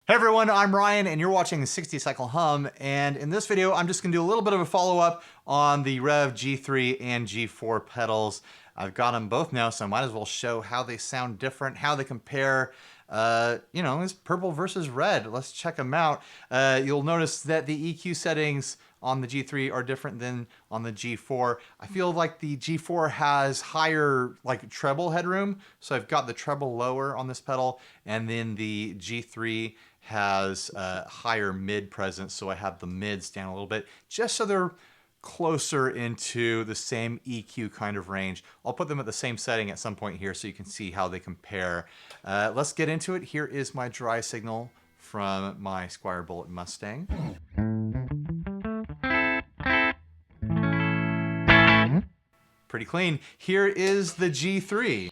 Hey everyone, I'm Ryan and you're watching the 60 Cycle Hum, and in this video I'm just going to do a little bit of a follow-up on the REVV G3 and G4 pedals. I've got them both now, so I might as well show how they sound different, how they compare. It's purple versus red. Let's check them out. You'll notice that the EQ settings on the G3 are different than on the G4. I feel like the G4 has higher treble headroom, so I've got the treble lower on this pedal, and then the G3 has higher mid presence, so I have the mids down a little bit, just so they're closer into the same EQ kind of range. I'll put them at the same setting at some point here so you can see how they compare. Let's get into it. Here is my dry signal from my Squier Bullet Mustang. Pretty clean. Here is the G3.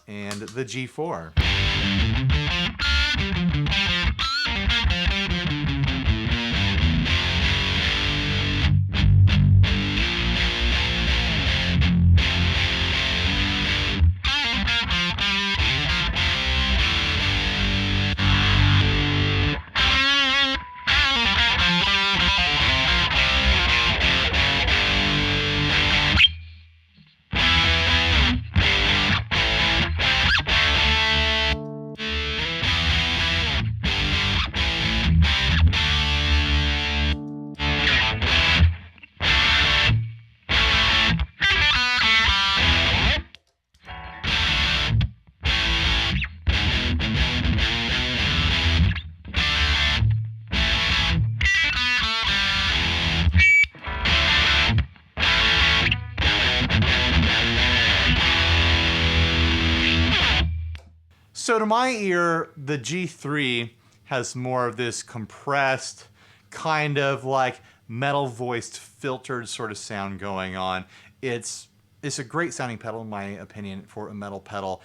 And the G4. So to my ear, the G3 has more of this compressed, kind of like metal-voiced, filtered sort of sound going on. It's a great sounding pedal, in my opinion, for a metal pedal.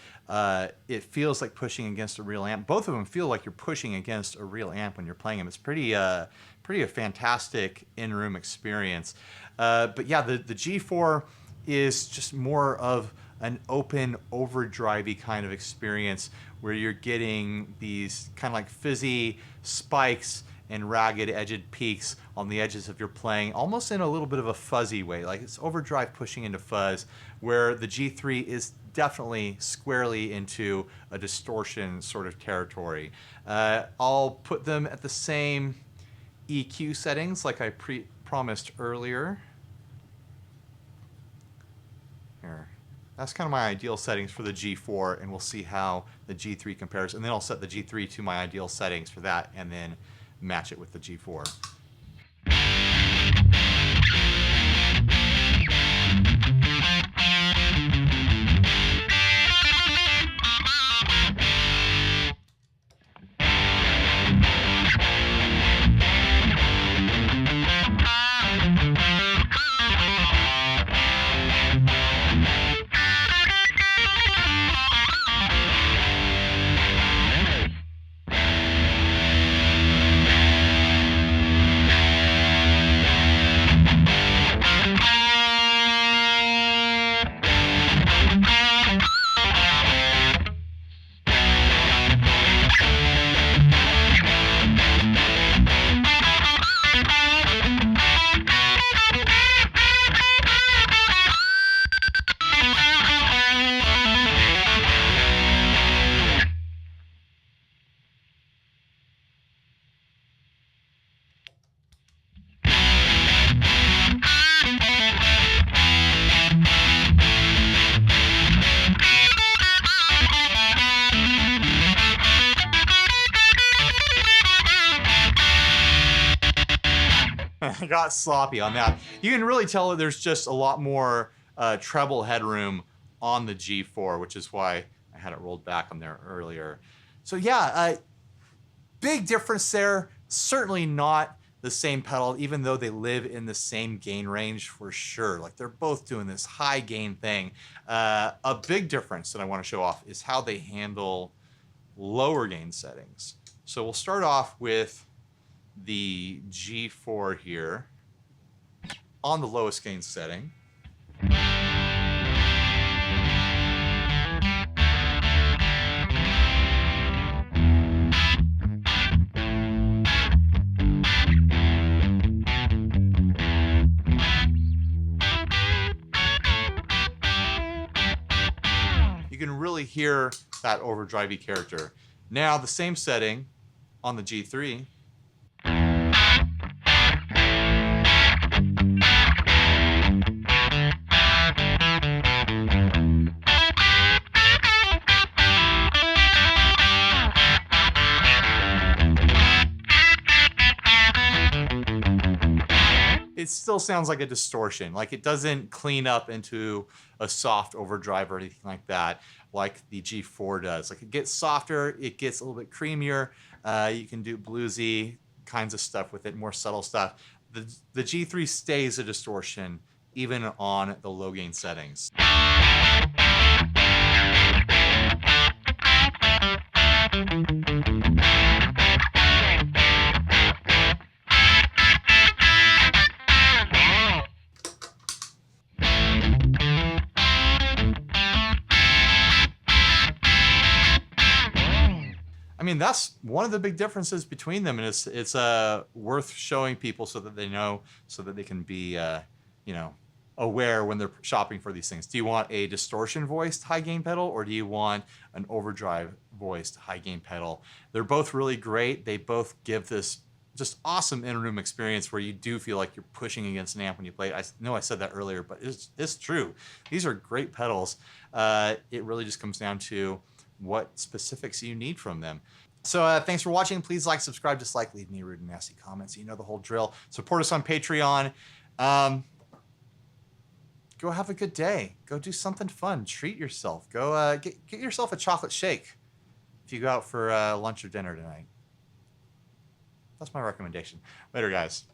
It feels like pushing against a real amp. Both of them feel like you're pushing against a real amp when you're playing them. It's pretty a fantastic in-room experience. But yeah, the G4 is just more of an open, overdrivey kind of experience where you're getting these kind of like fizzy spikes and ragged edged peaks on the edges of your playing, almost in a little bit of a fuzzy way. Like it's overdrive pushing into fuzz, where the G3 is definitely squarely into a distortion sort of territory. I'll put them at the same EQ settings like I promised earlier. Here. That's kind of my ideal settings for the G4, and we'll see how the G3 compares. And then I'll set the G3 to my ideal settings for that, and then match it with the G4. I got sloppy on that. You can really tell that there's just a lot more treble headroom on the G4, which is why I had it rolled back on there earlier. So yeah, big difference there. Certainly not the same pedal, even though they live in the same gain range for sure. Like, they're both doing this high gain thing. A big difference that I want to show off is how they handle lower gain settings. So we'll start off with the G4 here on the lowest gain setting. You can really hear that overdrivey character. Now the same setting on the G3. It still sounds like a distortion. Like it doesn't clean up into a soft overdrive or anything like that, like the G4 does. Like it gets softer, it gets a little bit creamier. You can do bluesy kinds of stuff with it, more subtle stuff. The G3 stays a distortion even on the low gain settings. I mean, that's one of the big differences between them, and it's worth showing people so that they know, so that they can be, you know, aware when they're shopping for these things. Do you want a distortion voiced high gain pedal, or do you want an overdrive voiced high gain pedal? They're both really great. They both give this just awesome in-room experience where you do feel like you're pushing against an amp when you play it. I know I said that earlier, but it's true. These are great pedals. It really just comes down to what specifics you need from them. So thanks for watching. Please like, subscribe, dislike, leave me rude and nasty comments. You know the whole drill. Support us on Patreon. Go have a good day. Go do something fun. Treat yourself. Go get yourself a chocolate shake if you go out for lunch or dinner tonight. That's my recommendation. Later, guys.